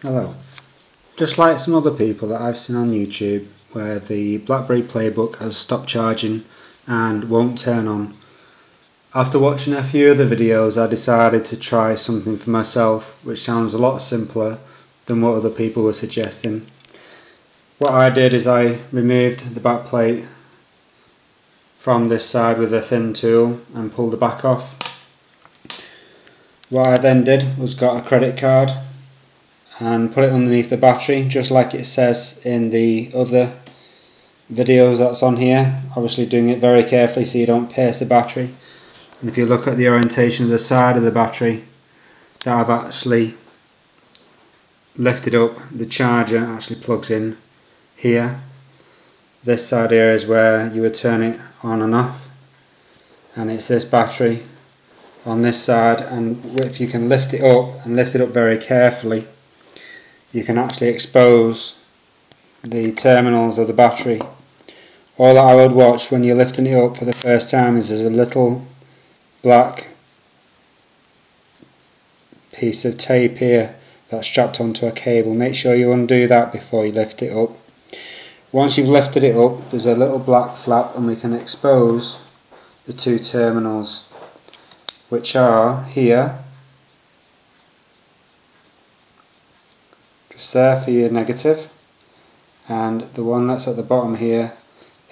Hello. Just like some other people that I've seen on YouTube where the Blackberry Playbook has stopped charging and won't turn on, after watching a few other videos I decided to try something for myself which sounds a lot simpler than what other people were suggesting. What I did is I removed the back plate from this side with a thin tool and pulled the back off. What I then did was got a credit card and put it underneath the battery just like it says in the other videos that's on here, obviously doing it very carefully so you don't pierce the battery. And if you look at the orientation of the side of the battery that I've actually lifted up, the charger actually plugs in here. This side here is where you would turn it on and off, and it's this battery on this side, and if you can lift it up and lift it up very carefully, you can actually expose the terminals of the battery. All that I would watch when you're lifting it up for the first time is there's a little black piece of tape here that's strapped onto a cable. Make sure you undo that before you lift it up. Once you've lifted it up, there's a little black flap and we can expose the two terminals, which are here, just there for your negative, and the one that's at the bottom here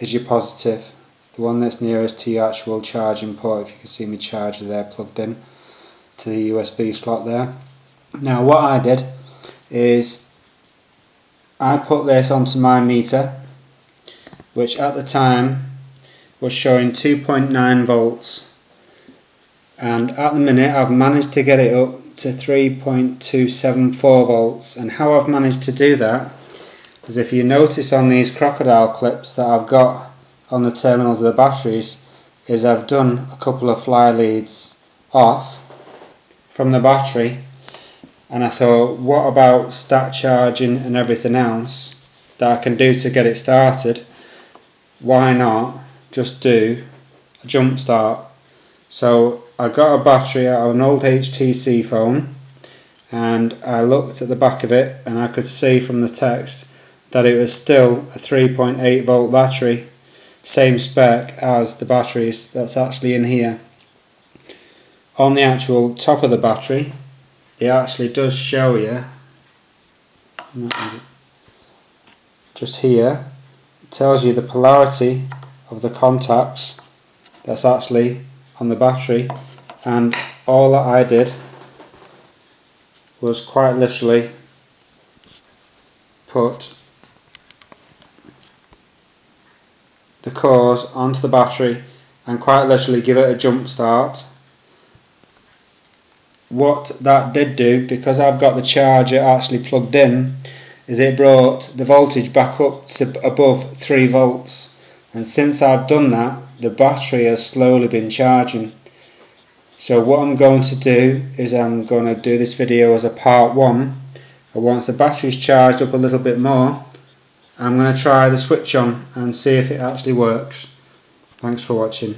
is your positive, the one that's nearest to your actual charging port. If you can see my charger there plugged in to the USB slot there. Now what I did is I put this onto my meter, which at the time was showing 2.9 volts, and at the minute I've managed to get it up to 3.274 volts. And how I've managed to do that is, if you notice on these crocodile clips that I've got on the terminals of the batteries, is I've done a couple of fly leads off from the battery, and I thought, what about stack charging and everything else that I can do to get it started? Why not just do a jump start? So I got a battery out of an old HTC phone and I looked at the back of it and I could see from the text that it was still a 3.8 volt battery, same spec as the batteries that's actually in here. On the actual top of the battery it actually does show you, just here, it tells you the polarity of the contacts that's actually on the battery, and all that I did was quite literally put the cores onto the battery and quite literally give it a jump start. What that did do, because I've got the charger actually plugged in, is it brought the voltage back up to above 3 volts, and since I've done that the battery has slowly been charging. So what I'm going to do is I'm going to do this video as a part 1, and once the battery's charged up a little bit more I'm going to try the switch on and see if it actually works. Thanks for watching.